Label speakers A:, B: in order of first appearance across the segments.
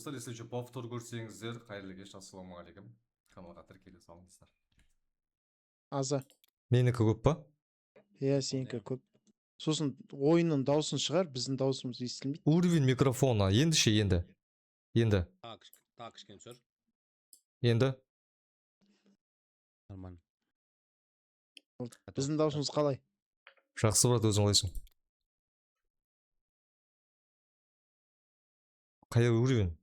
A: Если повтор көрсеңіздер, қайырлы кеш, ассалаумағалейкум. Каналға тіркеле салыңыздар.
B: Аза.
C: Менікі көп па?
B: Иә, сенікі көп. Сосын ойынның даусын шығар, біздің даусымыз естілмейді.
C: Уровень микрофона. Енді ше, енді. Енді.
D: Так, кішкене түсір.
C: Енді.
D: Нормально.
B: Біздің даусымыз қалай?
C: Жақсы брат, өзің қалайсың? Қай уровень?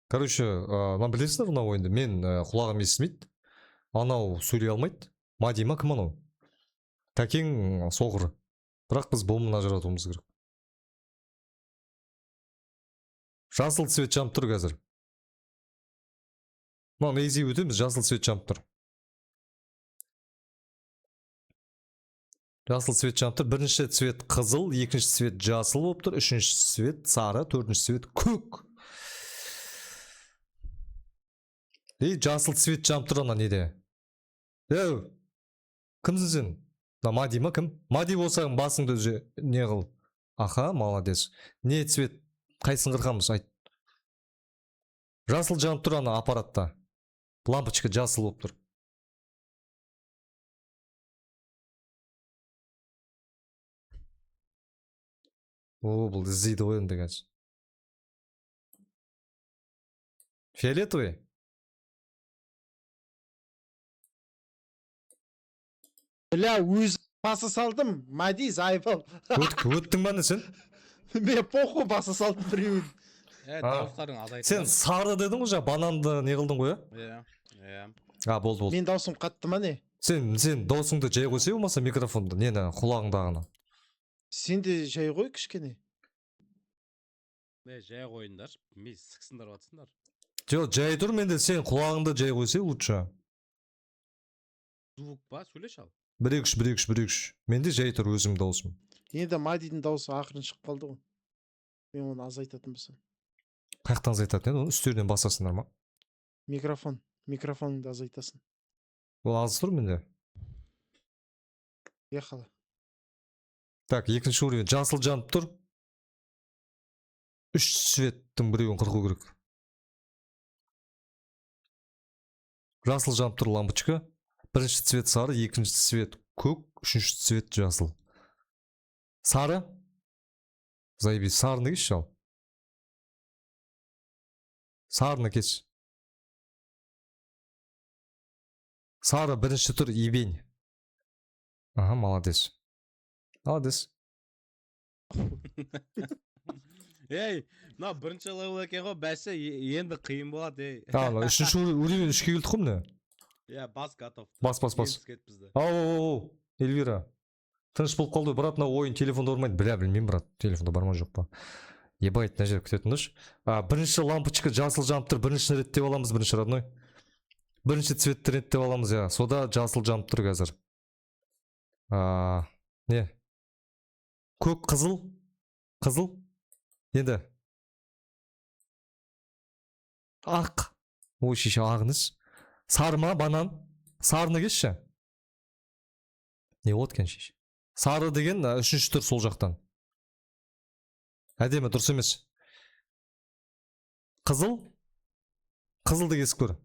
C: Короче, мына білесіңдер мына ойынды. Мен құлағым естімейді. Анау сөйлей алмайды. Мади ма, кім анау? Тәкең соғыр. Бірақ біз бомбаны ажыратуымыз керек. Жасыл цвет жанып тұр қазір. Мына мейзи өтеміз, жасыл цвет жанып тұр. Жасыл цвет жанып тұр. Бірінші цвет қызыл, екінші цвет жасыл болып тұр, үшінші цвет сары, төртінші цвет көк. Жасыл цвет жанып тұр ана неде? Кімсің сен? Мади ма, кім? Мади болсаң басыңды не қыл? Аха, молодец. Не цвет? Қайсын қырқамыз? Айт. Жасыл жанып тұр ана аппаратта. Лампочка жасыл болып тұр. Бұл іздейді ғой енді қазір. Фиолетовый?
B: Бля, өз баса салдым. Мади, зайбал.
C: Өттің ба не сен?
B: Мен похуй баса салдым біреуін.
D: Дауыстарың азайтылған.
C: Сен сары дедің ғой, бананды не қылдың ғой,
D: Иә.
C: болды.
B: Мен даусым қатты ма не?
C: Сен даусыңды жай қойсай болмаса микрофонды, нені құлағыңдағыны.
B: Сен де жай қой кішкене.
D: Жай қойындар. Мен сықсындар батсындар.
C: Жоқ, жай тұр, менде сен құлағыңды жай қойсай лучше.
D: Звук ба, сөйлеш ал.
C: 1-2-3. Менде жай тұр өзім даусым.
B: Енді Мадидің даусы ақырын шығып қалды ғой. Мен оны азайтатын болсам.
C: Қаяқтан азайтатын еді, оны үстерінен басасыңдар ма?
B: Микрофоныңды азайтасың.
C: Ол аз тұр менде.
B: Ехала.
C: Так, екінші уровень. Жасыл жанып тұр. 3 цветтің біреуін қырқу керек. Жасыл жанып тұр лампочка. Бірінші цвет сары, екінші цвет көк, үшінші цвет жасыл. Сары? Заебись, сарыны кеш ал. Сарыны кеш. Сары бірінші тұр ебень. Ага, молодец. Молодец.
D: Мына бірінші левел екен ғой, бәсе енді қиын болады.
C: Үшінші уровень 3-ке келдік қой міне.
D: Бас готов.
C: Бас. Ау, Эльвира. Тыныш болып қалды, брат, мына ойын телефонда бармайды. Білмеймін, брат, телефонда бар ма жоқ па. Ебайт, мына жер күтетіңдіш. Бірінші лампочка жасыл жанып тұр, бірінші реттеп аламыз, бірінші родной. Бірінші цветті реттеп аламыз, я. Сода жасыл жанып тұр қазір. Не? Көк, қызыл. Қызыл. Енді. Ақ. Ой, шеше, ағыңыз. Сары ма, банан? Сарыны кешші. Не откен шеше? Сары деген үшінші тұр сол жақтан. Әдемі, дұрыс емес. Қызыл? Қызылды кесіп көр.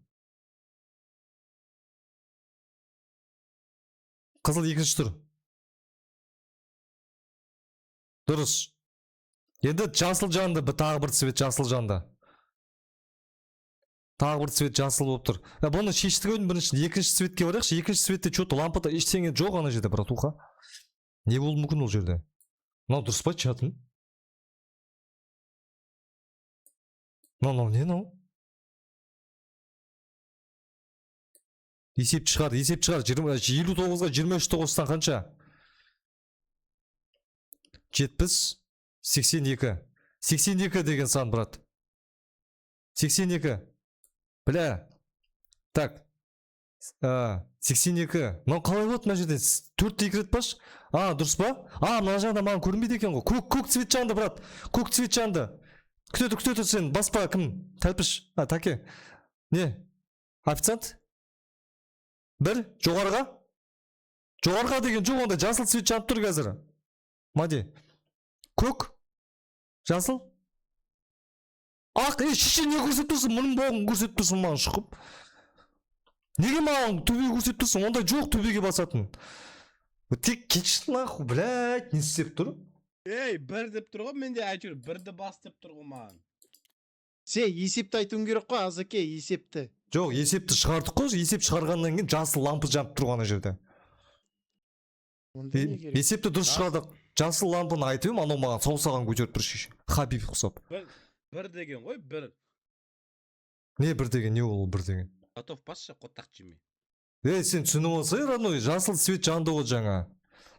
C: Қызыл екінші тұр. Дұрыс. Енді жасыл жанды, тағы бір цвет жасыл жанды. Тағы бір цвет жасыл болып тұр. Бұны шештік өйін бірінші, екінші цветке барайықшы. Екінші цветте чөті лампада ештеңе жоқ ана жерде, братуха. Не болды мүмкін ол жерде? Мынау дұрыс па чатын? Мынау не мынау? Есеп шығар. 59-ға 23-ті қоссаң қанша? 70, 82. 82 деген сан, брат. 82. Бля. Так. 82. Мынау қалай болады мына жерде? 4-те 2 рет баш? Дұрыс па? Мына жағында маған көрінбейді екен ғой. Көк цвет жанды, брат. Көк цвет жанды. Күтеді сен. Баспа кім? Тәлпіш. Таке. Не? Официант? Бір? Жоғарға? Жоғарға деген жоқ, онда жасыл цвет жанып тұр қазір. Мади. Көк? Жасыл? ақ шеше не көрсетіп тұрсың, мұның бәрін көрсетіп тұрсың маған шұқып. Неге маған төбеге көрсетіп тұрсың? Ондай жоқ төбеге басатын. Тек кетші нахуй, блядь, не істеп тұр?
D: Ей, бір деп тұр ғой, менде әйтеуір бірді бас деп тұр ғой маған.
B: Сен есепті айтуың керек қой, Азеке, есепті.
C: Жоқ, есепті шығардық қой, есеп шығарғаннан кейін жасыл лампы жанып тұр ана жерде.
B: Онда не керек?
C: Есепті дұрыс шығардық. Жасыл лампыны айтып едім, анау маған саусағын көтеріп тұр шеше. Хабиб ұқсап.
D: Бір деген ғой, бір.
C: Не бір деген, не ол бір деген?
D: Готов басшы, қоттақ жеме.
C: Сен түсініп алсай, родной, жасыл свет жанды ғой жаңа.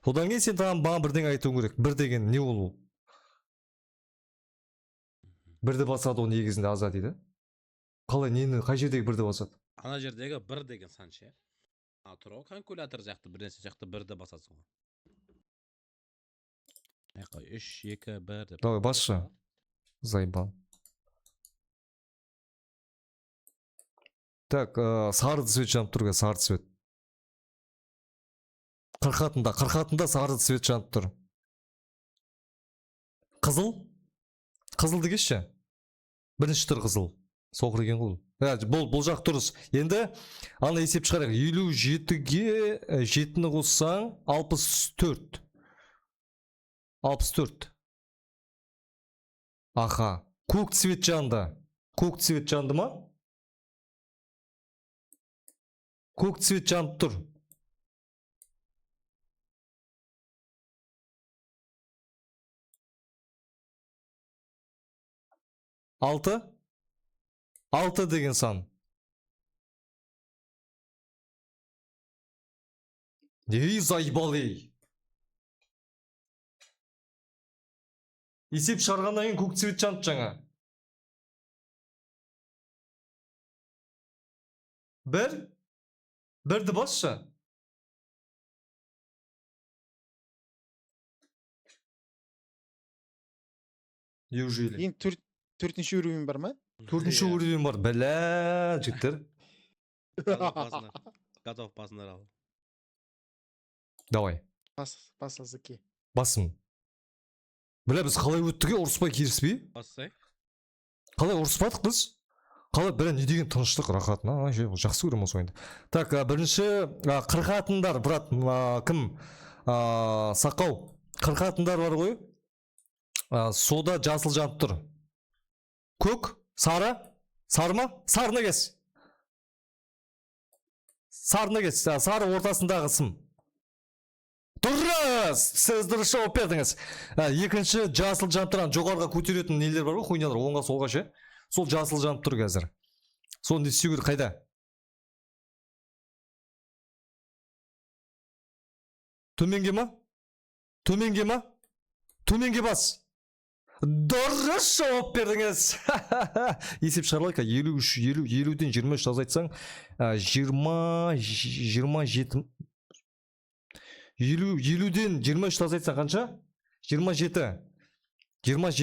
C: Одан кейін сен тағы маған бірдеңе айтуың керек. Бір деген не ол? Бірді басады ол негізінде азат дейді. Қалай, нені, қай жердегі бірді басады?
D: Ана жердегі бір деген сан ше. Тұр ғой, калькулятор жақты, бір нәрсе жақты бірді басасың ғой. 3, 2, 1 деп.
C: Давай, басшы. Заебал. Так, сары цвет жанып тұр, сары цвет. Қырқатында сары цвет жанып тұр. Қызыл? Қызыл дегеші? Бірінші тұр қызыл. Соқыр екен ғой. Бұл жақ дұрыс. Енді ана есеп шығарайық. 57-ге 7-ні қоссаң 64. 64. Аха. Көк цвет жанды. Көк цвет жанды ма? Көк цвет жанып тұр. Алты деген сан. Ей, заебал ей. Есеп шығарғаннан кейін көк цвет жанып жаңа. Бірді басшы. Неужели?
B: Ең төртінші уровень бар ма?
C: Төртінші уровень бар. Бәлә, жігіттер.
D: Готов басындар ал.
C: Давай.
B: Бас Азеке.
C: Басым. Бля, біз қалай өттіге ұрыспай керіспей?
D: Бассай.
C: Қалай ұрыспадық біз? Қалай, бля, не деген тыныштық, рахат. Жақсы көрем осы ойынды. Так, бірінші қырқатындар, брат, кім? Сақау. Қырқатындар бар ғой? Сода жасыл жанып тұр. Көк, сары, сары ма? Сарыны кес. Сарыны кес, сары ортасындағы сым. Дұрыс! Сіз дұрыс жауап бердіңіз. Екінші жасыл жанып тұрған жоғарыға көтеретін нелер бар ғой, хуйнялар, оңға солға ше. Сол жасыл жанып тұр қазір. Соны істеу керек қайда? Төменге ма? Төменге ма? Төменге бас. Дұрыс жауап бердіңіз. Есеп шығарылайық, 50-ден 23 азайтсаң, 27. 50-ден 23 азайтсаң қанша? 27. 27.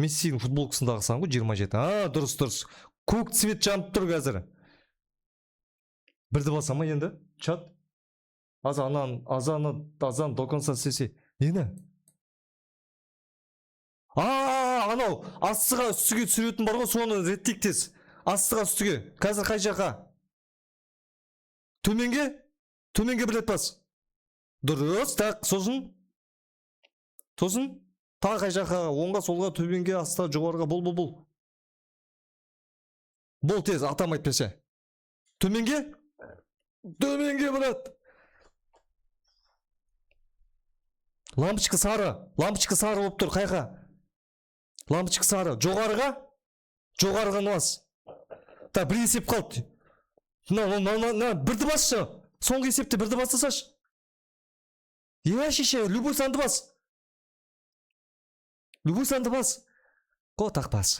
C: Мессидің футболкасындағы сан ғой 27. Дұрыс. Көк цвет жанып тұр қазір. Бірді басама енді? Чат. Азан до конца сессии. Нені? Анау, астыға үстіге түсіретін бар ғой, соны реттейік тез. Астыға үстіге. Қазір қай жаққа? Төменге? Төменге білет бас. Дұрыс, так, сосын. Тағы қай жаққа? Оңға, солға, төменге, астыға, жоғарыға, бол. Бол тез, атам айтпесе. Төменге? Төменге білет. Лампочка сары болып тұр, қайға? Лампочка сары, жоғарыға нуас. Та, бір есеп қалды. Бірді басшы. Соңғы есепте бірді бастасаш. Шеше, любой санды бас. Қотақ бас.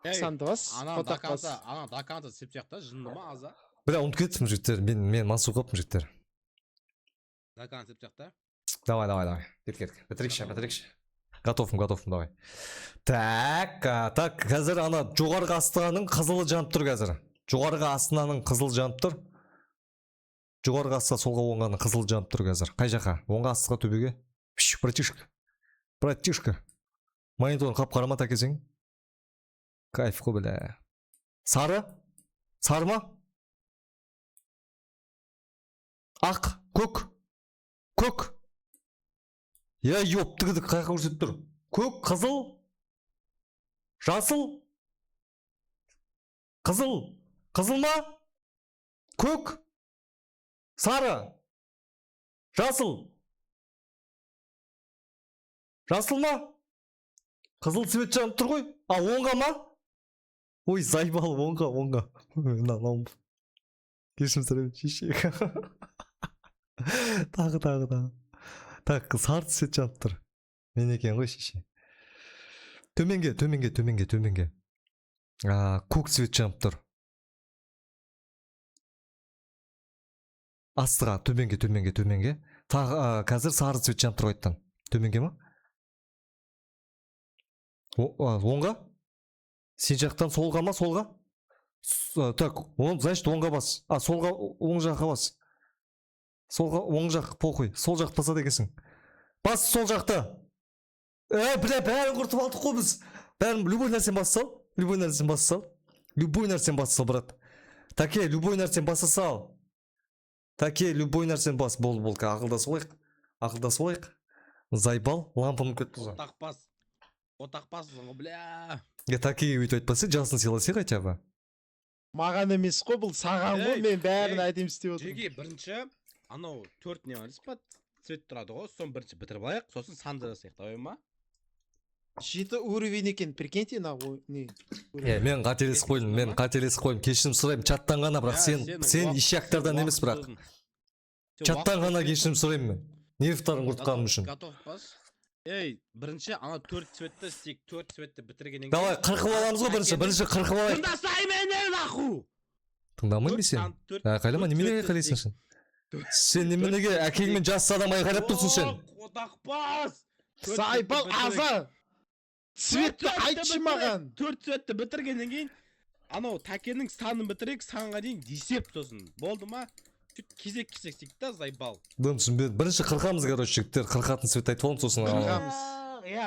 B: Санды бас, қотақ бас.
D: Ана даканта септияқта жынды ма аза?
C: Бля, ұмытып кеттім жігіттер, мен мансу қоптым жігіттер.
D: Дакан септияқта?
C: Давай. Бітірікші. Готовым, давай. Так, қазір ана жоғарғы астығаның қызылы жанып тұр қазір. Жоғарғы астығаның қызылы жанып тұр. Жоғарғы астыға солға оңғаның қызылы жанып тұр қазір. Қай жаққа? Оңға астыға төбеге? Братишка. Братишка. Мониторын қап қарама такесең. Кайф қой бля. Сары? Сары ма? Ақ, көк. Көк. Я ёптығыды қайқа көрсетіп тұр. Көк, қызыл. Жасыл. Қызыл. Қызыл ма? Көк. Сары. Жасыл. Жасыл ма? Қызыл цвет жанып тұр ғой. А, оңға ма? Ой, зайбал, оңға. Мынау. Кешірім сұраймын, шешек. Тағы. Так, сары цвет жанып тұр. Мен екен ғой, шеше. Төменге. Көк цвет жанып тұр. Астыға, төменге. Тағы, қазір сары цвет жанып тұр қойттан. Төменге ма? Оңға? Сен жақтан солға ма, солға? Так, значит, оңға бас. Солға, оң жаққа бас. Солға, оң жақ, похуй. Сол жақ басады екенсің. Бас сол жақты. Бля, бәрін құртып алдық қой біз. Бәрін, любой нәрсен бас сал, брат. Таке, любой нәрсен баса сал. Таке, любой нәрсен бас. Бол, ақылдас болайық. Зайбал, лампаны көтті ұзан.
D: Отақпасың, бля.
C: Такеге өйтіп айтпасы, жасын сыйласы хотя бы.
B: Маған емес қой, бұл саған ғой, мен бәрін айтайын істеп отырмын.
D: Жеге, бірінші, анау 4 не бар па? Цвет тұрады ғой, соны бірінші бітіріп алайық, сосын санды жасайық, давай ма?
B: 7 уровень екен, прикиньте, не?
C: Мен қателесіп қойдым, кешірім сұраймын, чаттан ғана, бірақ сен ишияқтардан емес, бірақ. Чаттан ғана кешірім сұраймын мен. Нервтарын құртқаным үшін.
D: Готов бас? Бірінші, ана 4 цветті істейік, 4 цветті бітіргенен
C: Давай, қырқып аламыз ғой бірінші қырқып алайық.
D: Тыңдасай менен, наху!
C: Тыңдамай ме сен? Айқайлама, неменеге айқайлайсың сен? Сен неменеге әкеңмен жас адам айқайлап тұрсың сен?
D: Отақпас!
B: Сайбал аза! Цветті айтшы маған!
D: 4 цветті бітіргеннен кейін, анау тәкенің санын бітірек, санға дейін десеп сосын. Болды ма? Кезек сейік та, зайбал.
C: Дым түсінбедім. Бірінші қырқамыз, короче, жігіттер, қырқатын цвет айтып оламын, сосын.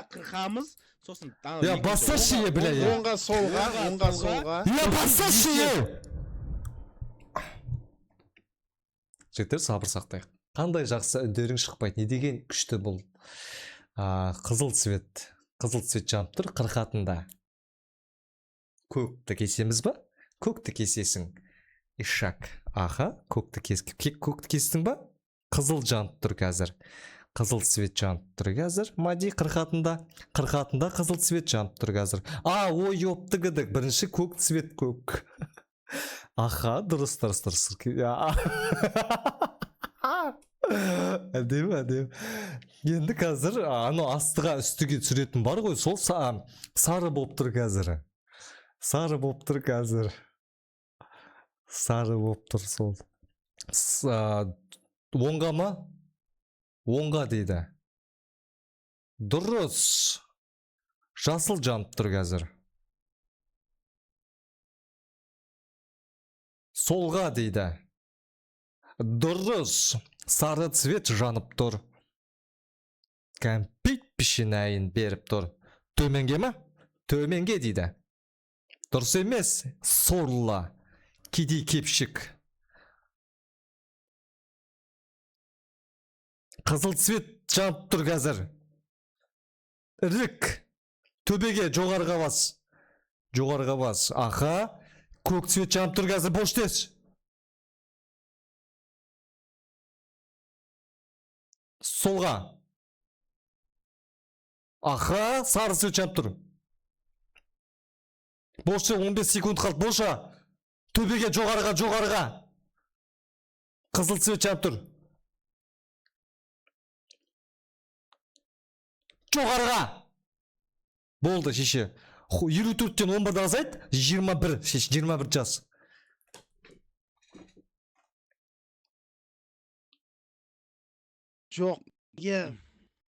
D: Қырқамыз, сосын.
C: Басса шие, бля,
B: Оңға солға.
C: Басса шие! Жігіттер, сабыр сақтайық. Қандай жақсы үндерің шықпайды, не деген күшті бұл. Қызыл цвет жанып тұр, қырқатында. Көкті кесеміз ба? Көкті кесесің. Ишак. Көкті кестің ба? Қызыл жанып тұр қазір. Қызыл цвет жанып тұр қазір. Мади қырқатында қызыл цвет жанып тұр қазір. Ой, өптігідік. Бірінші көк цвет көк. Дұрыс. Әдем. Енді қазір, астыға үстіге түсіретін бар ғой, сол сары болып тұр қазір. Сары болып тұр сол. Оңға ма? Оңға дейді. Дұрыс. Жасыл жанып тұр қазір. Солға дейді. Дұрыс. Сары цвет жанып тұр. Кәмпит пішінайын беріп тұр. Төменге ма? Төменге дейді. Дұрыс емес. Сорлы. Кедей кепшік. Қызыл цвет жанып тұр қазір. Ірік. Төбеге жоғарға бас. Көк цвет жанып тұр қазір. Бош тез. Солға. Сары цвет жанып тұр. Бошы 15 секунд қалды. Боша. Төбеге жоғарға. Қызыл цвет жанып тұр. Жоғарға. Болды, шеше. 54-тен 11-дан азайт. 21, шеше, 21 жас.
B: Жоқ,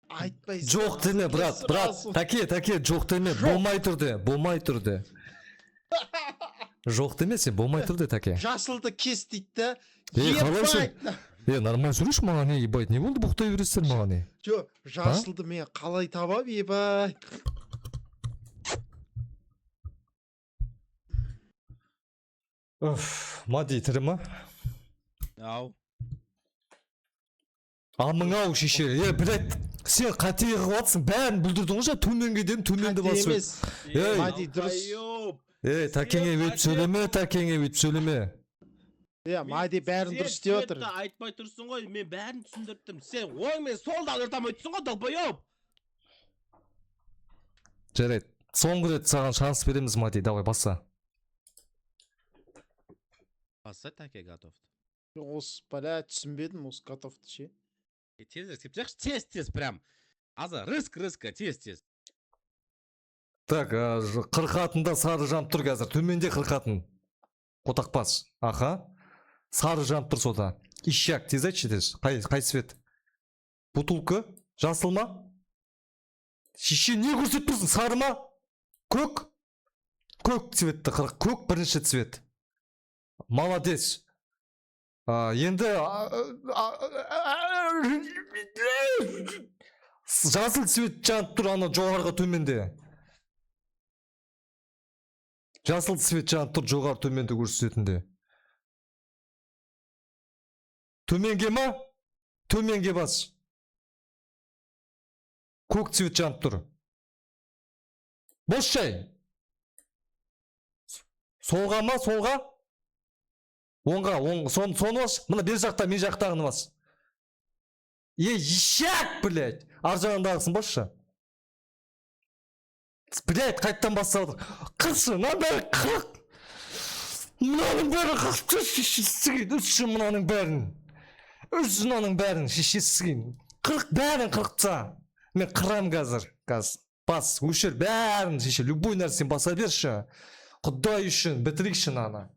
B: айтпайсың.
C: Жоқ деме, брат. Таке, жоқ деме. Болмай тұрды. Жоқ деме сен, болмай тұрды, таке.
B: Жасылды кес дейді.
C: Нормально сөйлеші маған, ебать, не болды бұқтай бересіздер маған,
B: Жо, жасылды мен қалай табам, ебай.
C: Мади, тірі ма?
D: Ау.
C: Амың-ау шеше, блядь, сен қате қылып жатсың, бәрін бүлдірдің ғой, төменге дейін, төменді
B: Қате
C: басып.
B: емес.
C: Ей,
B: Мади, дұрыс.
C: тәкеңе өйтіп сөйлеме, тәкеңе өйтіп сөйлеме.
B: Мади бәрін дұрыс істеп отыр.
D: Сен айтпай тұрсың ғой, мен бәрін түсіндірттім. Сен оң мен солды алдыртамай тұрсың ғой, долбоёб.
C: Жарайды, соңғы рет саған шанс береміз, Мади, давай баса.
D: Баса, тәке готов.
B: Осы, бля, түсінбедім, осы готовты ше.
D: Тезірек сеп жақшы, тез, прям. Аза, рыск, тез.
C: Так, қырқатында сары жанып тұр қазір, төменде қырқатын. Қотақпас, аха. Сары жанып тұр сода. Ищак, тез айтшы тез. Қай свет? Бутылка? Жасыл ма? Шеше не көрсетіп тұрсың? Сары ма? Көк? Көк цветті қырық. Көк бірінші цвет. Молодец. Енді жасыл цвет жанып тұр ана жоғарғы төменде. Жасыл цвет жанып тұр жоғары төменде көрсететінде. Төменге ма? Төменге бас. Көк цвет жанып тұр. Бос жай. Солға ма? Солға? Оңға, соны бас. Мына бер жақта, мен жақтағыны бас. Ешек, блядь. Ар жағындағысын басшы. Блядь, қайттан басталды. Қыршы, мынаның қырық. Мынаның бәрі қырық. Шешесігін, үші мынаның бәрін. Үші мынаның бәрін, шешесігін. Қырық бәрін қырықца. Мен қырам қазір. Бас, өшір бәрін шеше. Любой нәрсен баса берші. Құдай үшін, бітірікші ана.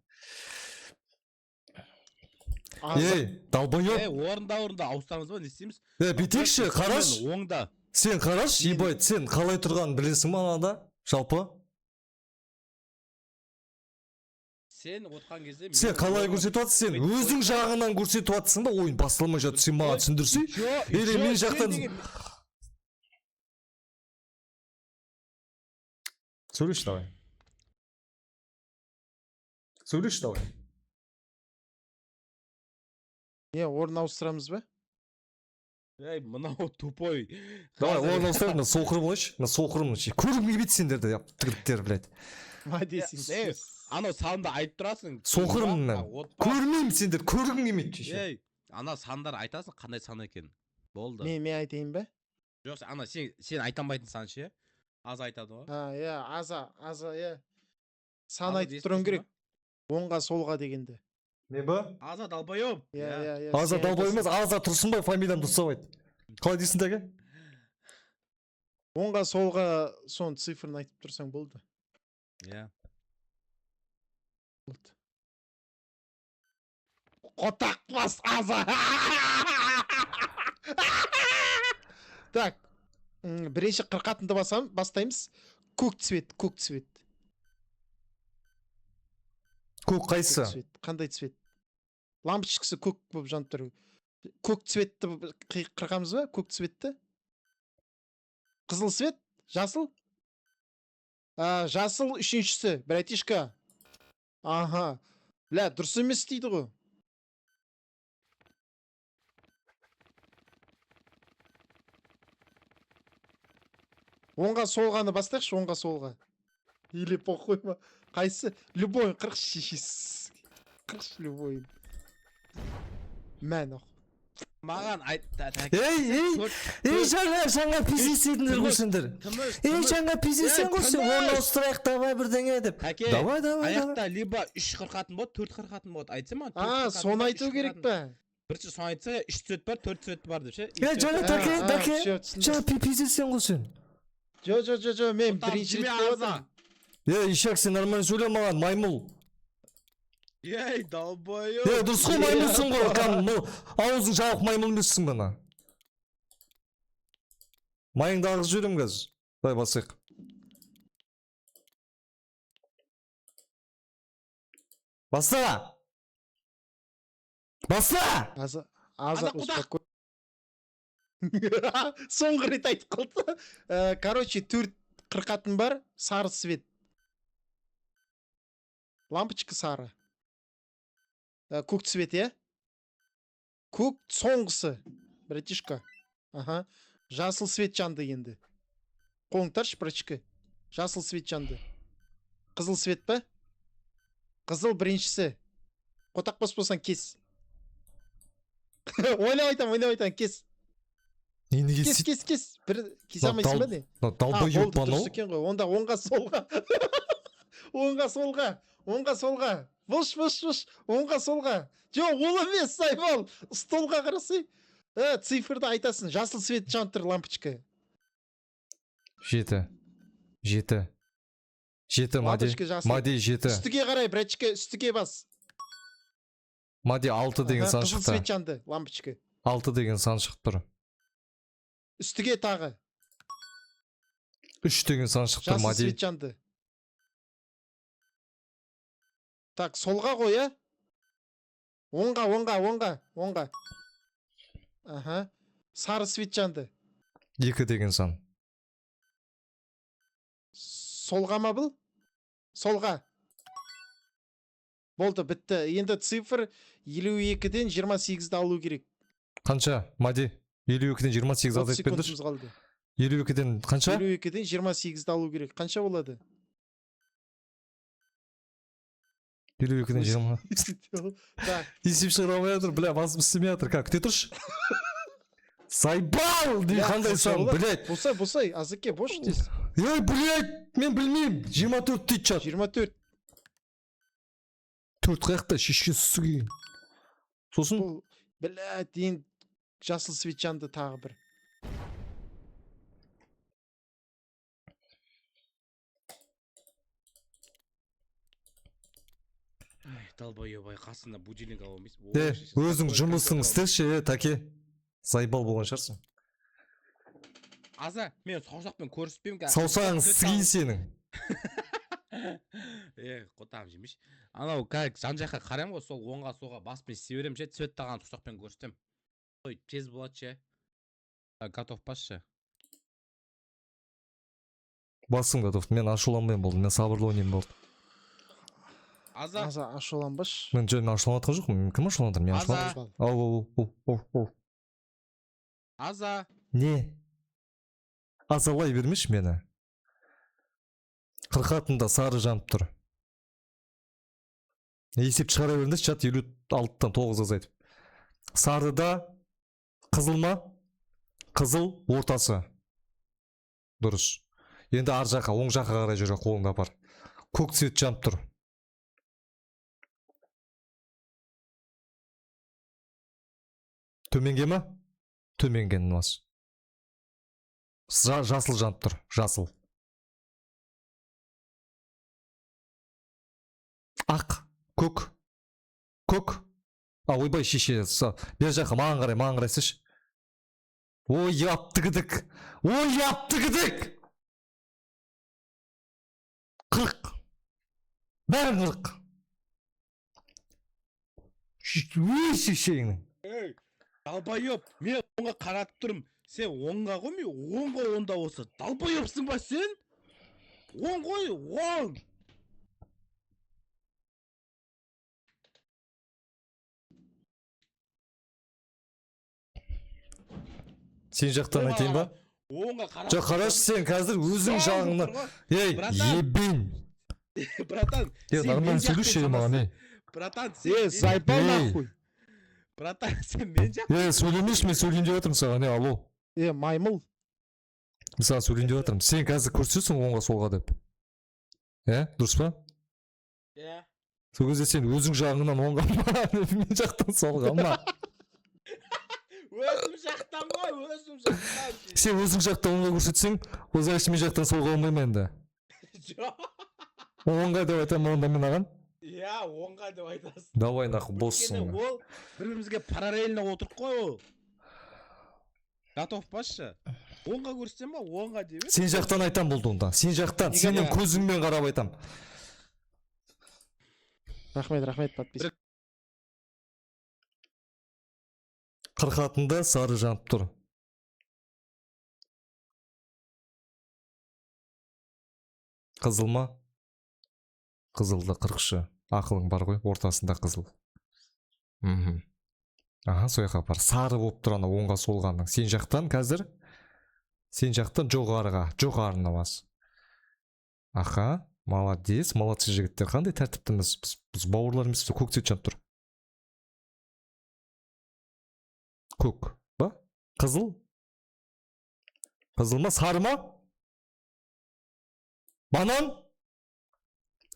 C: Ей, долбоёб.
D: Орында, ауыстамыз ба, не істейміз?
C: Бүйтейікші, қараш.
D: Оңда.
C: Сен қараш, ебайт, сен қалай тұрғанын білесің ма анада? Жалпы?
D: Сен отқан кезде...
C: Сен қалай көрсетіп атсың? Сен өзің жағынан көрсетіп атсың ба? Ойын басылмай жатыр, сен маған түсіндірсей? Или мен жақтан... Сөйлеш давай. Сөйлеш давай.
B: Орын ауыстырамыз ба?
D: Ей, мынау тупой.
C: Давай, орын ауыстырайық, мен соқырым олайшы. Мен соқырым. Көргім келмейді сендерді, тігіттер, блядь.
B: Мадесің.
D: Анау санда айтып тұрасың.
C: Соқырым мен. Көрмеймін сендер, көргім келмейді.
D: Ей, ана сандар айтасың, қандай сан екен. Болды.
B: Мен айтайын ба?
D: Жоқ, ана сен айтамайтын сан ше. Аз айтады ғой.
B: Аза, сан айтып тұрын керек. Оңға солға дегенде.
C: Не ба?
D: Аза долбоёб.
C: Аза долбоёб емес, Аза Тұрсынбай фамилиям Дұрсабай. Қалай дейсің тәке?
B: Оңға солға сон цифрын айтып тұрсаң болды. Қотақпас Аза. Так. Бірінші қырқатынды бастаймыз. Көк цвет.
C: Көк қайсы?
B: Қандай цвет? Лампочкасы көк болып жанып тұр. Көк цветті қырқамыз ба? Көк цветті? Қызыл цвет? Жасыл? Жасыл үшіншісі. Братишка. Аха. Бля, дұрыс емес дейді ғой. Оңға солғаны бастайықшы, оңға солға. Или похуй ма? Қайсы? Любой, 46. 40 любой. Мән ақ.
D: Маған айт.
C: Ей, жаңа пиздесеңдер ғой сендер. Ей, жаңа пиздесең ғой сен, оны ауыстырайық, давай бірдеңе деп. Давай.
D: Аяқта либо 3 қырқатын болады, 4 қырқатын болады. Айтсам ма?
B: Соны айту керек па?
D: Бірінші соны айтса, 3 цвет бар, 4 цвет бар деп ше.
C: Жаңа тәке, жаңа пиздесең ғой сен.
B: Жо, мен бірінші рет болдым.
C: Ишак, сен нормально сөйле маған, маймыл.
D: Ей, долбоёб.
C: Дұрыс қой маймылсың ғой, ауызың жауық маймыл емессің бана. Майыңды ағыз жүрем қазір. Дай басайық. Баста!
B: аза
D: Ана құдақ.
B: успокой. Соңғы рет айтып қалды. Короче, 4 қырқатын бар, сары свет. Лампочка сары. Көк цвет, иә? Көк соңғысы. Братишка. Ага. Жасыл свет жанды енді. Қолың таршы, братишка. Жасыл свет жанды. Қызыл свет па? Қызыл біріншісі. Қотақ бас болсаң кес. Ойлап айтам, кес.
C: Неге
B: Кес. Бір кесе алмайсың ба не?
C: долбоёб
B: Болды,
C: анау?
B: дұрыс екен ғой. Онда оңға солға. Оңға солға. Бош. Оңға солға. Жоқ, ол емес, Сайбал. Столға қарасай. Цифрды айтасың. Жасыл свет жанып тұр лампочка.
C: 7 Мади.
B: Лампочка жасыл.
C: Мади 7.
B: Үстіге қарай, братчика, үстіге бас.
C: Мади 6 деген сан
B: Қызыл
C: шықты.
B: свет жанды лампочка.
C: 6 деген сан шығып тұр.
B: Үстіге тағы.
C: 3 деген сан шығып тұр,
B: Жасыл
C: Мади.
B: свет жанды. Так, солға қой, ә? Оңға. Ага. Сары свет жанды.
C: 2 деген сан.
B: Солға ма бұл? Солға. Болды, бітті. Енді цифр 52-ден 28-ді алу керек.
C: Қанша? Мади 52-ден 28 азайып бердір.
B: қалды.
C: 52-ден қанша?
B: 52-ден 28-ді алу керек. Қанша болады?
C: 52-ден 20.
B: Так,
C: Есеп шығара алмай жатыр, бля, басым істемей жатыр. Как, күте тұршы? Сайбал! Деген қандай сан, блядь.
B: Босай, азыке, бош дейсің.
C: Ей, блядь, мен білмеймін. 24 дейді чат.
B: 24.
C: 4 қаяқта шешке сүге. Сосын?
B: Бұл, блядь, дейін жасыл свет жанды тағы бір.
D: Долбоёбай, қасында будильник алып емес.
C: Өзің жұмысың істеші, таке. Сайбал болған шығарсың.
D: Аза, мен саусақпен көріспеймін.
C: Саусағың сігей сенің.
D: Қотам жемеш. Анау как жан жаққа қараймын ғой, сол оңға соға баспен істей беремін ше, цвет тағаны саусақпен көрсетем. Ой, тез болады ше. Готов басшы.
C: Басым готов. Мен ашуланбайым болдым. Мен сабырлы ойнайын болды.
D: Аза,
B: ашуланбаш.
C: Мен ашуланып жатқан жоқпын. Кім ашуланып жатыр? Мен ашуланып. Ау.
D: Аза.
C: Не? Азалай бермеші мені. Қырқатында сары жанып тұр. Есеп шығара беріңдерші, чат 56-тан 9 азайтып. Сарыда қызыл ма? Қызыл ортасы. Дұрыс. Енді ар жаққа, оң жаққа қарай жүре, қолыңда бар. Көк цвет жанып тұр. Төменге ма? Төменген мас. Жасыл жанып тұр, жасыл. Ақ, көк. Ойбай шеше, бер жаққа маған қарай сеш. Ой, яптығыдық. 40. Бәрін 40. Өй шешеңнің.
D: Долбоёб, мен оңға қаратып тұрмын. Сен оңға ғой, мен оңға онда осы. Долбоёбсың ба сен? Оң ғой, оң.
C: Сен жақтан айтайын ба?
D: Оңға қарап.
C: Жоқ, қарашы, сен қазір өзің жағыңа. Ей, ебен.
D: Братан,
C: Нормально сөйлеші маған, ей.
D: Братан, сен
B: Сайбал нахуй.
D: Братан, сен мен жақ.
C: Сөйлемеші, мен сөйлейін деп жатырмын саған, алло.
B: Маймыл.
C: Мысалы сөйлейін деп жатырмын. Сен қазір көрсетесің оңға солға деп. Дұрыс па? Сол кезде сен өзің жағыңнан оңға ма, мен жақтан солға ма?
D: Өзім жақтан ба, өзім жақтан.
C: Сен өзің жақтан оңға көрсетсең, о значит мен жақтан солға olmayмын енді.
D: Жоқ.
C: Оңға деп айтамын онда мен аған?
D: Иә, оңға деп айтасың.
C: Давай нахуй, боссың.
D: Ол бір-бірімізге параллельно отырып қой ол. Готов басшы. Оңға көрсетем ба, оңға деп.
C: Сен жақтан айтам болды онда. Сен жақтан, сенің көзіңмен қарап айтам.
B: Рахмет, подписчик.
C: Қырқатында сары жанып тұр. Қызыл ма? Қызылды қырықшы. Ақылың бар ғой, ортасында қызыл. Аха, сояққа бар. Сары болып тұр ана оңға солғаның. Сен жақтан қазір? Сен жақтан жоғарыға, жоғарына бас. Аха, молодец, молодцы жігіттер. Қандай тәртіптіміз? Біз бауырларымыз көк цвет жанып тұр. Көк, ба? Қызыл? Қызыл ма, сары ма? Банан?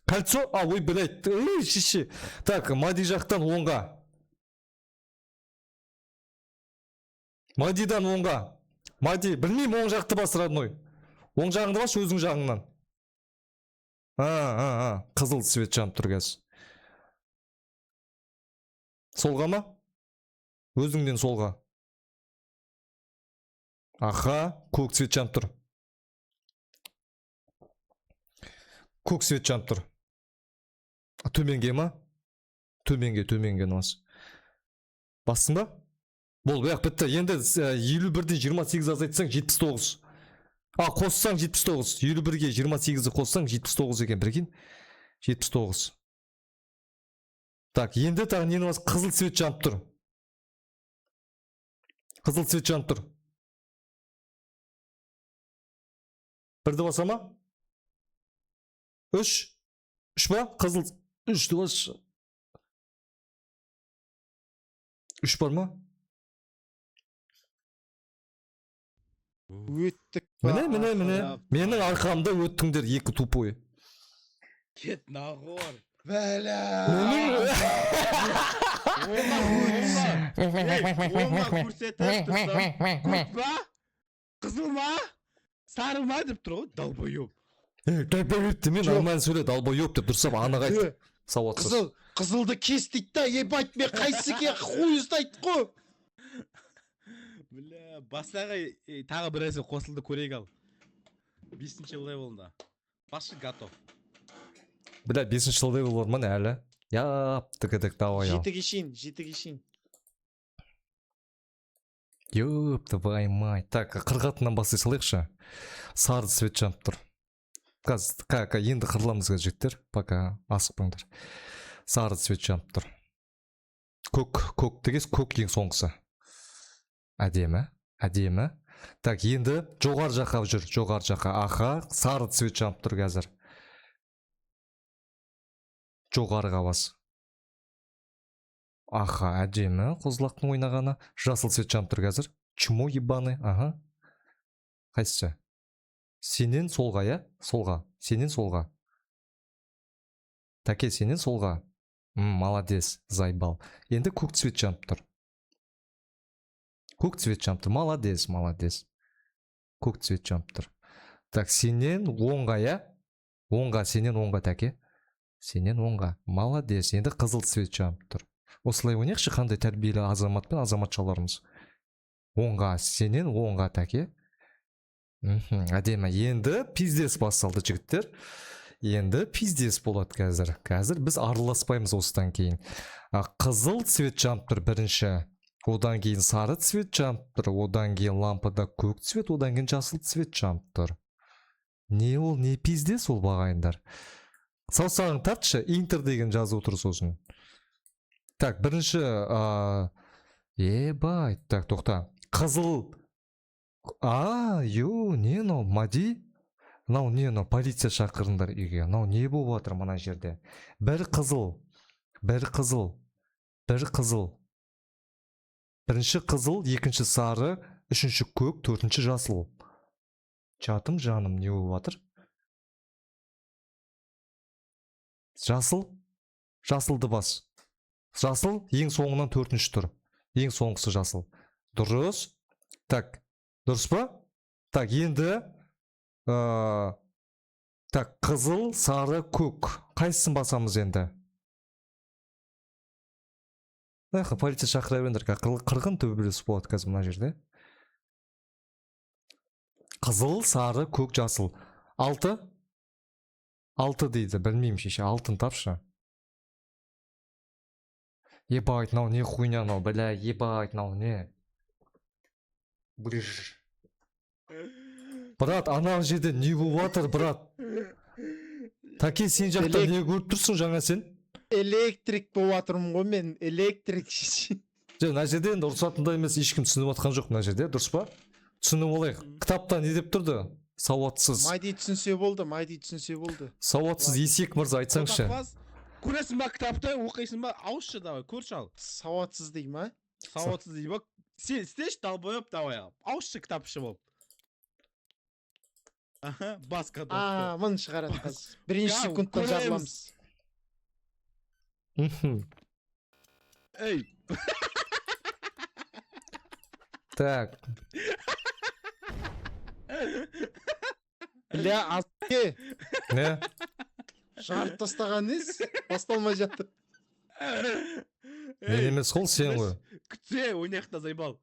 C: Кольцо? А, ой, блядь, шиши. Так, Мади жақтан оңға. Мадидан оңға. Мади, білмеймін, оң жақты бас, родной. Оң жағыңды бас, өзің жағыңнан. Қызыл цвет жанып тұр кәз. Солға ма? Өзіңден солға. Аха, көк цвет жанып тұр. Көк цвет жанып тұр. Төменге ма? Төменге нос. Бассың ба? Бол, бәк бітті. Енді 51-ден 28 азайтсаң 79. Қоссаң 79. 51-ге 28-ді қоссаң 79 екен, бірген. 79. Так, енді тағы нені бас? Қызыл цвет жанып тұр. Қызыл цвет жанып тұр. Бірді баса ма? 3. 3 ба? Қызыл. 3-ді бас. 3 бар ма?
B: Өттік.
C: Міне. Менің арқамда өттіңдер, екі тупой.
D: Кет нағор.
B: Бәлә.
D: Оңға көрсетіп тұрсам. Көк ба? Қызыл ма? Сары ма деп тұр ғой, долбоёб.
C: Тәпелетті мен нормально сөйле, долбоёб деп тұрсам, анық айт. Сауатсыз.
B: Қызылды кес дейді да, ебать, мен қайсыге хуй ұстайды қой.
D: Бля, басаға тағы бір әсе қосылды көрейік ал. 5-ші левелда. Басшы готов.
C: Бля, 5-ші левел бар ма әлі? Яп, тігідік давай ал.
B: 7-ге шейін.
C: Ёп, твой мать. Так, қырғатынан бастай салайықшы. Сары цвет жанып тұр. Қазір, енді қырыламызға жеттер. Пока асықпыңдар. Сары цвет жанып тұр. Көк дегес, көк ең соңғысы. Әдемі. Так, енді жоғар жаққа жүр, жоғар жаққа. Аха, сары цвет жанып тұр қазір. Жоғарыға бас. Аха, әдемі, қозлақтың ойнағаны. Жасыл цвет жанып тұр қазір. Чмо ебаны, аха. Қайсысы? Сенен солға, я? Солға. Сенен солға. Таке, сенен солға. Молодец, зайбал. Енді көк цвет жанып тұр. Көк цвет жанып тұр. Молодец. Көк цвет жанып тұр. Так, сенен оңға, я? Оңға, сенен оңға, таке. Сенен оңға. Молодец. Енді қызыл цвет жанып тұр. Осылай ойнайықшы, қандай тәрбиелі азамат пен азаматшаларымыз. Оңға, сенен оңға, таке. Әдемі. Енді пиздес басталды, жігіттер. Енді пиздес болады қазір. Қазір біз араласпаймыз осыдан кейін. Қызыл цвет жанып тұр бірінші. Одан кейін сары цвет жанып тұр. Одан кейін лампада көк цвет, одан кейін жасыл цвет жанып тұр. Не ол, не пиздес ол бағайындар. Саусағын тартшы, интер деген жазу тұр сосын. Так, бірінші... Ебай, так, тоқта. Қызыл... не нау, Мади? Нау не нау, полиция шақырыңдар үйге. Нау не болып жатыр мына жерде? Бір қызыл. Бірінші қызыл, екінші сары, үшінші көк, төртінші жасыл. Жатым жаным, не болып жатыр? Жасылды бас. Жасыл ең соңынан төртінші тұр. Ең соңғысы жасыл. Дұрыс. Так, дұрыс па? Так, енді так, қызыл, сары, көк. Қайсысын басамыз енді? Полиция шақыра беріңдер. Қырғын төбелес болады қазір мына жерде. Қызыл, сары, көк, жасыл. 6? 6 дейді. Білмеймін шеше. 6-ын тапшы. Ебать, мынау не хуйня мынау, бля, ебать, мынау не. Брыж. Брат, ана жерде не болып жатыр, брат? Таке, сен жақта не көріп тұрсың жаңа сен?
B: Электрик болып жатырмын ғой мен, электрик.
C: Жоқ, мына жерде енді ұрсатындай емес, ешкім түсініп жатқан жоқ мына жерде, дұрыс па? Түсініп алайық. Кітапта не деп тұрды? Сауатсыз.
B: Майди түсінсе болды, майди түсінсе болды.
C: Сауатсыз есек мырза, айтсаңшы.
D: Көресің ба кітапты, оқисың ба? Ауызша давай, көрші ал.
B: Сауатсыз дей ма?
D: Сауатсыз дей ба? Сен істеші долбоеб, давай. Ауызша кітапшы бол. Аха, бас кітапты.
B: Мын шығарады қазір. Бірінші
D: Я,
B: секундтан
D: көреміз.
B: жарыламыз.
C: Мхм.
D: Ей,
C: Так,
B: Бля, азке,
C: не?
B: шығарып тастаған нес? Басталмай жатыр.
C: Мен емес қол, сен ғой.
D: Күтсе, ойнаяқта зайбал.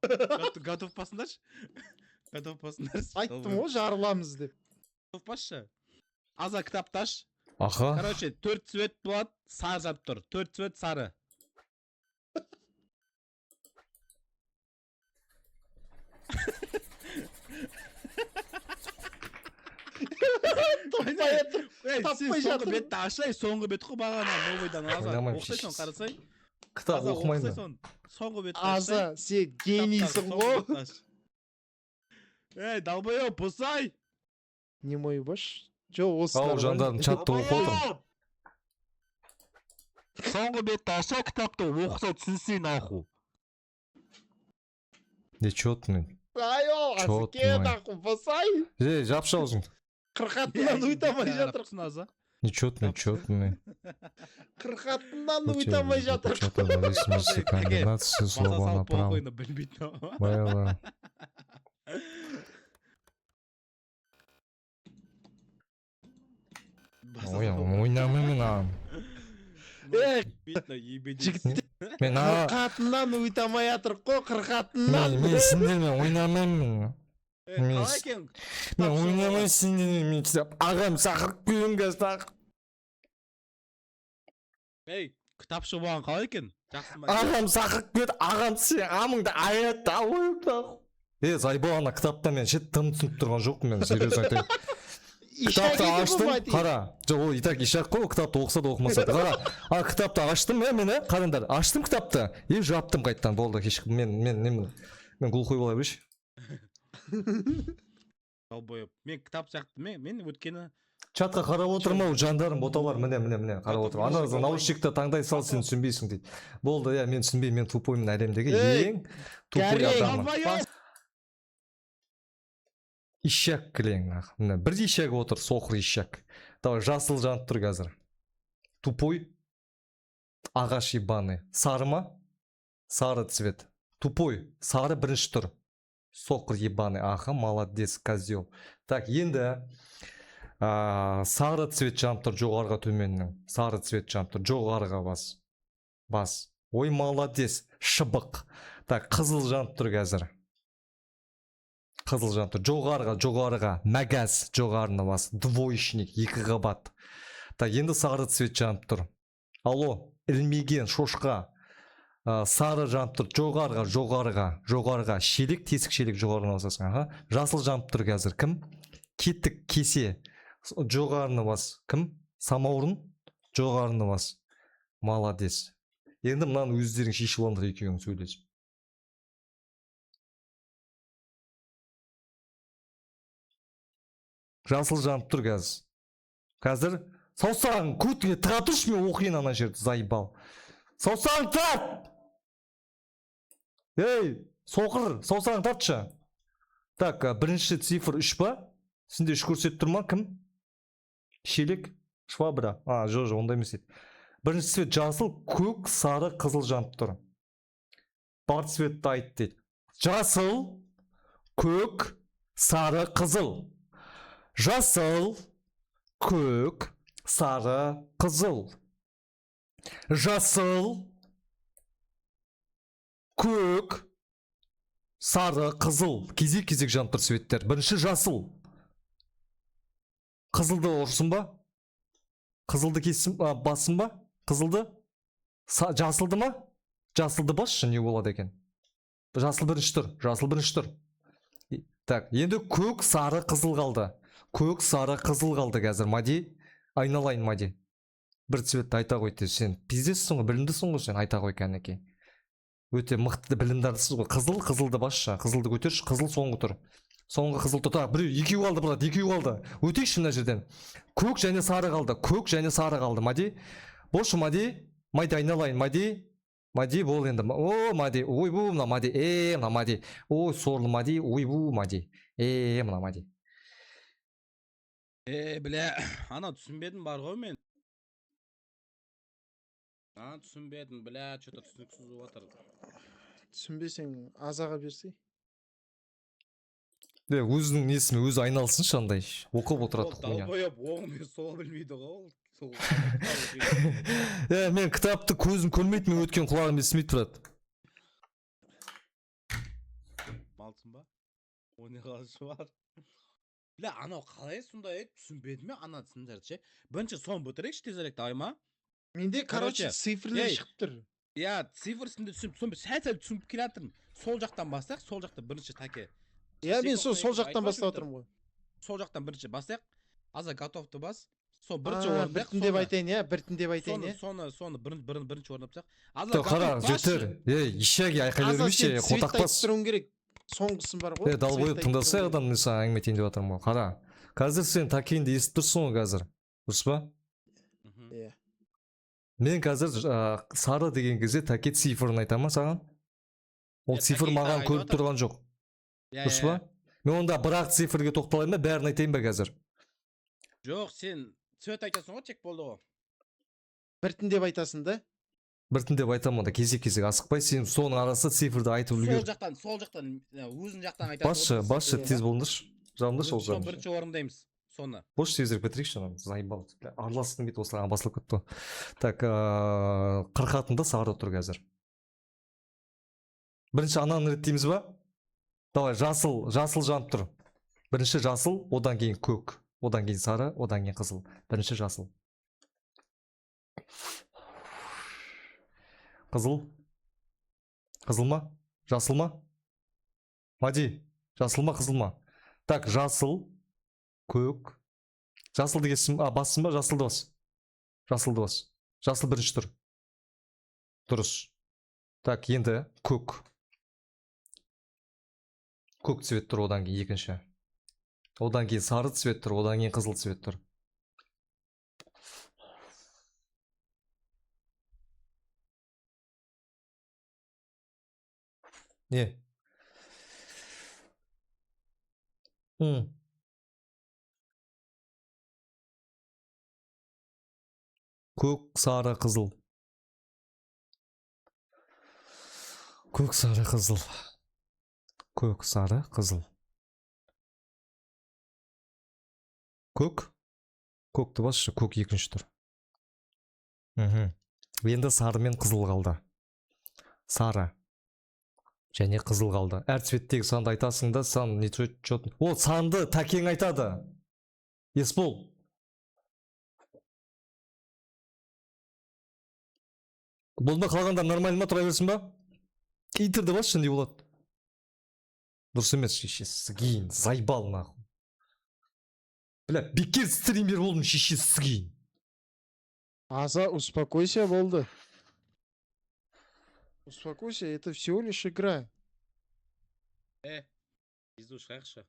D: Готов басындаршы. Готов басындаршы.
B: Айттым ғой жарыламыз деп.
D: Готов басшы. Аза кітапташ.
C: Аха.
D: Короче, 4 цвет болады, сары жазып тұр. 4 цвет сары.
B: Топпай жатыр.
D: Ей, сен
B: Таппай
D: соңғы
B: жатыр.
D: бетті ашай, соңғы бет қой бағана новыйдан аза.
C: Ойнамаймын,
D: Оқысайсың,
C: шешесіз.
D: қарасай.
C: Кітап
D: Аза,
C: оқымаймын.
D: оқысайсың. Соңғы бетті
B: Аза, сен генийсің ғой.
D: Ей, долбоёб, бұзай!
B: Не мой бош? Жоқ, осы
C: Ау, жандарым чатта оқып отырмын.
D: Соңғы бетті аша кітапты оқыса түсінсей наху.
C: Нечетный.
B: Айо,
C: Чёрт
B: азке
C: мой.
B: нахуй, басай.
C: Жапшы аузыңды.
B: Қырқатынан ұйтамай жатыр.
C: Нечетный, четный.
B: Қырқатынан ұйтамай жатыр.
C: Учета зависимости комбинации слова направо. Баяла. Ойнамаймын ағам.
B: Жігіттер
C: Мен
B: қырқатынан ұйтамай жатыр қой, қырқатынан.
C: мен сендермен ойнамаймын.
D: Қалай екен?
C: Мен ойнамаймын сендермен. Ағам шақырып келген қазір.
D: Ей, кітапшы болған қалай екен? Жақсы ма?
C: Ағам шақырып келді. Ағам сен амыңды аят ауырып. Зайбол ана кітапта мен ше тым түсініп тұрған жоқпын мен, серьезно айтайын. Кітапты аштым, қара. Жоқ, ол итак ишақ қой, кітапты оқыса да оқымаса да. Қара, кітапты аштым, мен қараңдар, аштым кітапты, жаптым қайттан, болды, мен глухой бола берші.
D: Долбоеб. Мен кітап сияқты, мен өткені...
C: Чатқа қарап отырмау, жандарым, боталар, міне, қарап отырмау. Ана наушникті таңдай сал, сен түсінбейсің дейді. Болды, мен түсінбеймін, мен тупоймын әлемдегі ең тупой адаммын. Ишак кілең, міне, бір ишак отыр, соқыр ишак. Давай, жасыл жанып тұр қазір. Тупой, ағаш ебаны. Сары ма? Сары цвет. Тупой, сары бірінші тұр. Соқыр ебаны, аха, молодец, козел. Так, енді сары цвет жанып тұр жоғарыға төменнің. Сары цвет жанып тұр, жоғарыға бас. Ой, молодец, шыбық. Так, қызыл жанып тұр қазір. Қызыл жанып тұр, жоғарыға, мәгәз жоғарына бас, двоечник, 2 қабат. Так, енді сары цвет жанып тұр. Алло, ілмеген, шошқа, сары жанып тұр, жоғарыға, шелек, тесік шелек жоғарына басасың. Жасыл жанып тұр қазір, кім? Кеттік, кесе, жоғарына бас, кім? Самаурын, жоғарына бас. Молодец. Енді мынаны өздерің шешіп алыңдар екеуің сөйлесіп. Жасыл жанып тұр қазір. Саусағын көтіңе тыға тұршы, мен оқиын ана жерді, заебал. Саусағын тарт! Ей, соқыр, саусағын тартшы. Так, бірінші цифр 3 ба? Сінде 3 көрсетіп тұр ма, кім? Шелек, швабра. Жоқ, онда емес еді. Бірінші цвет жасыл, көк, сары, қызыл жанып тұр. Бар цветті айт дейді. Жасыл, көк, сары, қызыл. Жасыл, көк, сары, қызыл. Жасыл, көк, сары, қызыл. Кезек жанып тұр цветтер. Бірінші жасыл. Қызылды ұрсын ба? Қызылды бассын ба? Қызылды? Жасылды ма? жасылды басшы, не болады екен. Жасыл бірінші тұр, жасыл бірінші тұр. Так, енді көк, сары, қызыл қалды. Көк, сары, қызыл қалды қазір. Мади, айналайын Мади. Бір цветті айта қойды. Сен пиздесің ғой, білімдісің ғой, сен айта қой кәнекей. Өте мықты білімдардысыз ғой. Қызыл, қызылды басшы. Қызылды көтерші, қызыл соңғы тұр. Соңғы қызыл тұр. Так, біреу, екеу қалды, брат, екеу қалды. Өтейші мына жерден. Көк және сары қалды. Көк және сары қалды. Мади. Бошы Мади. Мади айналайын, Мади. Мади бол енді. О, Мади. Ой, бу, мына Мади. Мына Мади. Ой, сорлы Мади. Ой, бу, Мади. Мына Мади.
D: Бля, ана түсінбедім бар ғой мен. Түсінбедім, бля, что-то түсініксіз болып жатыр.
B: Түсінбесең азаға берсей.
C: Өзінің несімен өзі айналсыншы андай. Оқып отырады хуйня.
D: Долбоеб оғымен сол білмейді ғой.
C: Мен кітапты көзім көрмейді, мен өткен құлағым естімейді, брат.
D: Малсың ба? O ne қалышы бар? Бля, анау қалай сондай түсінбеді ме? Ана түсіндірді ше. Бірінші сон бітірейікші тезірек айма.
B: Менде, короче, цифрлер шығып тұр.
D: Я цифрсінде сәл түсініп келе жатырмын. Сол жақтан бастайық, сол жақта бірінші таке.
B: Я мен сол жақтан бастап отырмын ғой.
D: Сол жақтан бірінші бастайық. Аза готовты бас. Сол бірінші орындайық.
B: Біртіндеп айтайын, я, біртіндеп айтайын, я.
D: Соны бірінші орындапсақ.
C: Аза қара, жетер. Ешеге айқайлай бермеші, қотақпас.
B: Аза сен керек. Соңғысын бар ғой.
C: Далбойып тыңдаса адам несі әңгіме етейін деп жатырмын ғой. Қара. Қазір сен такейінді естіп тұрсың ғой қазір. Дұрыс па?
B: Иә.
C: Мен қазір сары деген кезде таке цифрын айтамын саған. Ол цифр маған көріп тұрған жоқ. Дұрыс па? Мен онда бірақ цифрге тоқталайын ба, бәрін айтайын ба қазір?
D: Жоқ, сен цвет айтасың ғой, тек болды ғой.
B: Біртіндеп айтасың да?
C: Біртіндеп айтамын онда, кезек-кезек асықпай, сен соның арасы цифрды айтып үлгер.
D: Сол жақтан, өзің жақтан айтасың.
C: Басшы, тез болыңдаршы. Жағымдаршы ол жағымдаршы.
D: Бірінші орындаймыз, соны.
C: Бош тезірек бітірейікші, заебал. Араластың бет осыларға басылып кетті. Так, қырқатында сары тұр қазір. Бірінші ананы реттейміз ба? Давай, жасыл жанып тұр. Бірінші жасыл, одан кейін көк, одан кейін сары, одан кейін қызыл. Бірінші жасыл. Қызыл. Қызыл ма? Жасыл ма? Мади, жасыл ма, қызыл ма? Так, жасыл, көк. Жасылды кесім, бассын ба? Жасылды бас. Жасылды бас. Жасыл бірінші тұр. Дұрыс. Так, енді көк. Көк цвет тұр, одан кейін екінші. Одан кейін сары цвет тұр, одан кейін қызыл цвет тұр. Не? Көк, сары, қызыл. Көк, сары, қызыл. Көк, сары, қызыл. Көк? Көкті басшы, көк екінші тұр. Енді сары мен қызыл қалды. Сары. Және қызыл қалды. Әр цветтегі санды айтасың да, сан не чөт. Ол санды такең айтады. Есбол. Болма қалғанда нормально ма, тұра берсін ба? Интерді басшы, не болады? Дұрыс емес, шешесі кейін, зайбал нахуй. Бля, бекер стример болдым, шешесі кейін.
B: Аза, успокойся, болды. Успокойся, это всего лишь игра.
D: Bizді шығайықшы.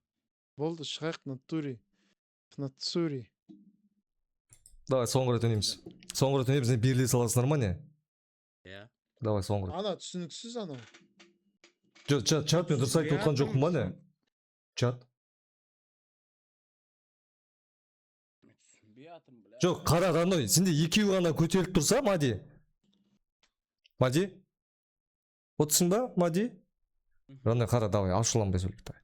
B: Болды, шығайық на туре. На цуре.
C: Давай, соңғы рет өнеміз. Соңғы рет өнеміз, берлей саласынар ма не?
D: Иә.
C: Давай, соңғы рет.
B: Ана, түсініксіз ана.
C: Чат мен дұрыс айтып отқан жоқпын ба не? Чат. Жоқ, қара раной, сенде екеу ғана көтеріліп тұрса, Мади? Мади? Отсың ба, Мади? Раной, қара, давай, ашуланбай сөйлейік.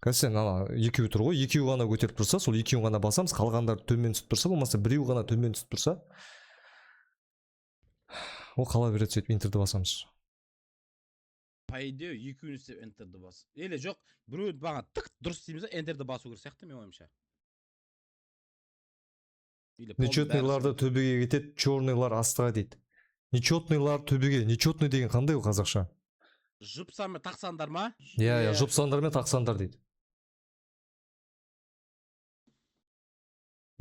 C: Қазір сен екеу тұр ғой, екеу ғана көтеріп тұрса, сол екеуін ғана басамыз, қалғандар төмен түсіп тұрса, болмаса біреу ғана төмен түсіп тұрса, ол қала береді сөйтіп интерді басамыз.
D: По идее, екеуін істеп энтерді бас. Еле жоқ, біреуді баған тық дұрыс дейміз, энтерді басу керек сияқты мен ойымша.
C: Нечетныйларды төбеге кетеді, черныйлар астыға дейді. Нечетныйлар төбеге. Нечетный деген қандай ол қазақша?
D: Жұпсам тақсандар ма?
C: Иә, жұпсандар мен тақсандар дейді.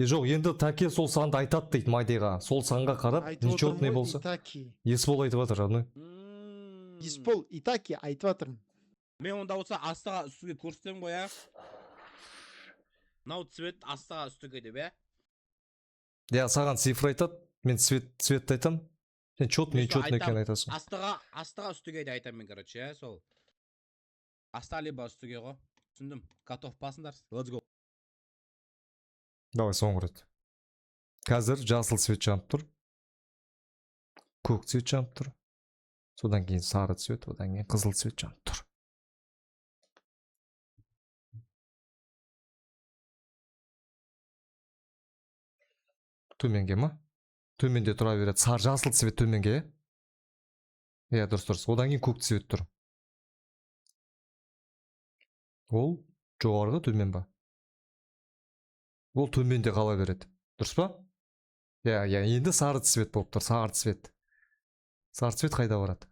C: Жоқ, енді Таке сол санды айтады дейді Мадиға. Сол санға қарап, нечетный болса.
B: Итаки.
C: Есбол айтып жатыр, родной.
B: Испол Итаки айтып жатырмын.
D: Мен онда болса астыға үстіге көрсетем ғой, ә? Мынау цвет астыға үстіге деп, ә?
C: Иә, саған цифр айтады, мен цветті айтам. Сен четный екенін айтасың.
D: Астыға үстіге де айтам мен, короче, ә? Сол. Аста либо үстіге ғой. Түсіндім. Готов басыңдар. Let's go.
C: Давай соңғы рет. Қазір жасыл цвет жанып тұр. Көк цвет жанып тұр. Содан кейін сары цвет, одан кейін қызыл цвет жанып тұр. Төменге ма? Төменде тұра береді. Жасыл цвет төменге. Иә, дұрыс. Одан кейін көк цвет тұр. Ол жоғарғы төмен ба? Ол төменде қала береді. Дұрыс па? Иә, енді сары цвет болып тұр. Сары цвет. Сары цвет қайда барады?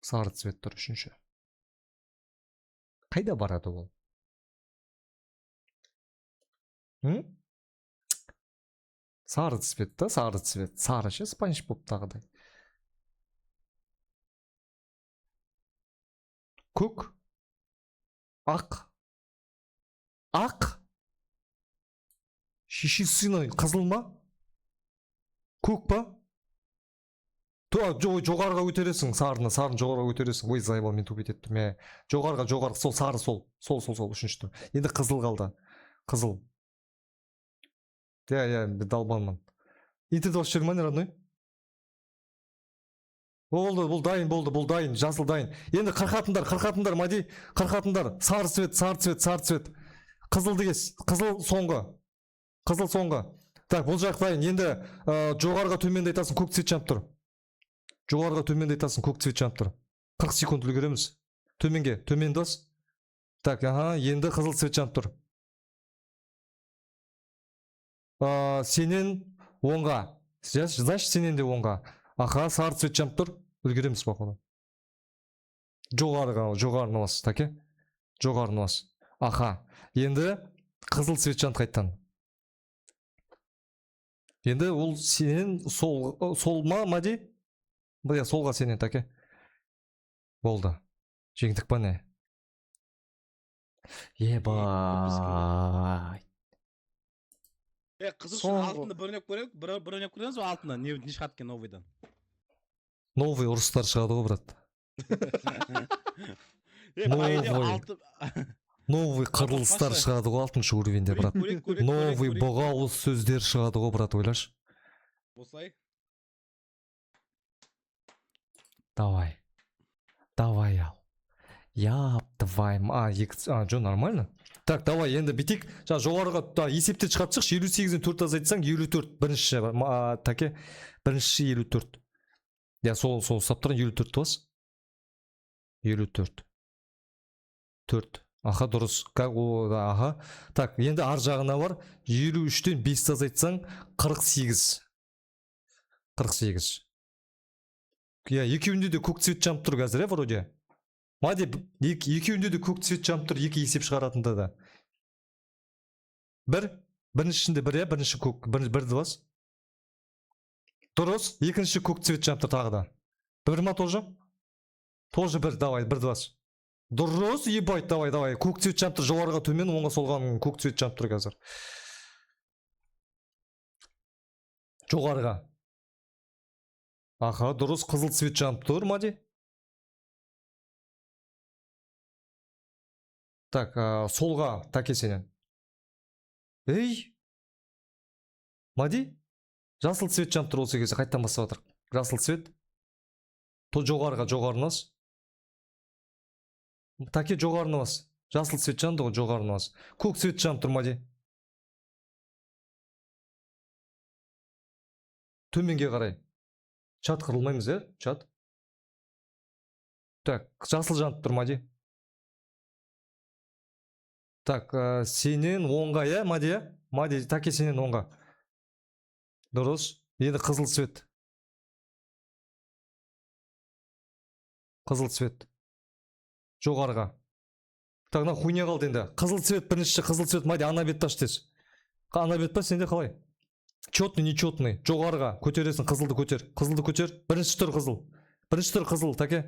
C: Сары цвет тұр үшінші. Қайда барады ол? Сары цвет та, сары цвет. Сары ше, спанч боп тағыдай. Көк. Ақ. Ақ. Шеші сыны қызыл ма? Көк па? Жоғарға өтересің сарыны жоғарға өтересің. Ой, зайбал, мен тупет еттім. Жоғарға, сол сары, сол үшінші тұр. Енді қызыл қалды. Қызыл. Я далбанмын. Интернет осы жерің ма, не, родной? Бұл дайын, жасыл дайын. Енді қырқатындар, Мади, қырқатындар. Сары цвет. Қызылды кес, қызыл соңғы. Так, бұл жақ дайын. Енді жоғарға төменде айтасың, көк цвет жанып тұр. Жоғарға төменде айтасың, көк цвет жанып тұр. 40 секунд үлгереміз. Төмен дос. Так, енді қызыл цвет жанып тұр. Сенен оңға. Значит, сенен де оңға. Аха, сары цвет жанып тұр. Үлгереміз бақылы. Жоғарыны бас, таке. Жоғарыны бас. Аха, енді қызыл цвет жанып қайттан. Енді ол сенен сол ма, Мади? Бұл солға сенен, таке. Болды. Жеңдік па не? Ебай.
D: Қызыл үшін алтынды бір өнеп көріңіз, алтынды не шығады кен новыйдан?
C: Новый ұрыстар шығады ғой, брат. Новый қырылыстар шығады ғой, 6-шы уровенде, брат. Новый боғауыз сөздер шығады ғой, брат, ойлаш.
D: Осылай?
C: Давай ал. Твайм. Жо, нормально? Так, давай, енді бітек. Жоғарыға есепте шығарып шық. 58-ден 4 азайтсаң, 54. Бірінші, таке. Бірінші 54. Я сол саптырын 54 бас. 54. 4. Аха, дұрыс. Аха. Так, енді ар жағына бар. 53-тен 5 азайтсаң, 48. 48. Я, екеуінде де көк цвет жанып тұр қазір, вроде. Мади, екеуінде де көк цвет жанып тұр, екі есеп шығаратында да. Біріншісінде бірінші көк, бірді бас. Дұрыс, екінші көк цвет жанып тұр тағы да. Бір ма тоже? Тоже бір, давай, бірді бас. Дұрыс, ебайт, давай. Көк цвет жанып тұр, жоғарыға төмен, оңға солған көк цвет жанып тұр қазір. Жоғарыға. Аха, дұрыс, қызыл цвет жанып тұр, Мади. Так, солға таке сенен. Ей! Мади? Жасыл цвет жанып тұр осы кезде, қайттан бастап жатыр. Жасыл цвет. Жоғарыны бас. Таке жоғарыны бас. Жасыл цвет жанды ғой, жоғарыны бас. Көк цвет жанып тұр, Мади. Төменге қарай. Чат қырылмаймыз, чат. Так, жасыл жанып тұр, Мади. Так, сенен оңға, Мади, Мади, таке сенен оңға. Дұрыс. Енді қызыл цвет. Қызыл цвет. Жоғарыға. Так, мына хуйня қалды енді. Қызыл цвет бірінші, қызыл цвет, Мади, ана бетті аш тез. Ана бет па, сенде қалай? Четный, нечетный. Жоғарыға. Көтересің, қызылды көтер. Қызылды көтер. Бірінші тұр қызыл. Бірінші тұр қызыл, таке.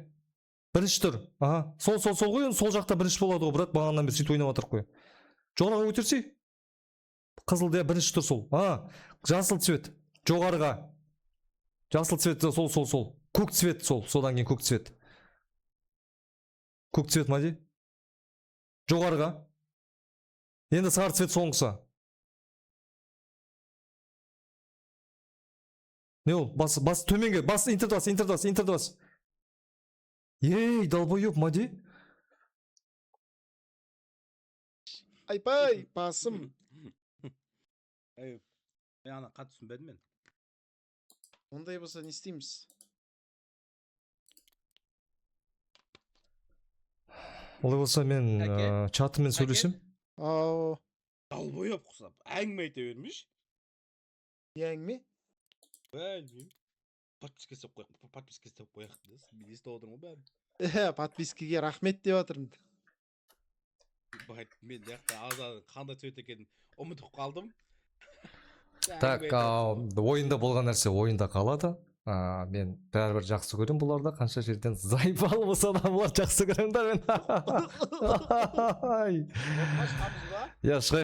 C: Бірінші тұр. Ага. Сол ғой, енді сол жақта бірінші болады ғой, брат. Бағаннан бері сөйтіп ойнап отырық қой. Жоғарыға көтерсей. Қызыл де бірінші тұр сол. Жасыл цвет. Жоғарыға. Жасыл цвет сол. Көк цвет сол. Содан кейін көк цвет. Көк цвет, Мади. Жоғарыға. Енді сары цвет соңғысы. Не ол? Бас төменге. Бас интердас. Ей, долбоёб, Мади.
B: Айпай, басым.
D: Мен ана қатты түсінбедім мен.
B: Ондай болса не істейміз?
C: Олай болса мен
D: Таке.
C: чатымен сөйлесем.
B: Ау,
D: Далбойып құсап, әңгіме айта бермеш.
B: не әңгіме?
D: Білмеймін. Подписка істеп қояқ. Мен естіп отырмын ғой бәрін.
B: Подпискаге рахмет деп жатырмын.
D: Мен жақта аза қандай цвет екенін ұмытып қалдым.
C: Так, ойында болған нәрсе ойында қалады. Мен бәрібір жақсы көрем бұларды. Қанша жерден зайбал болса да бұлар жақсы көремдер мен. Я шығай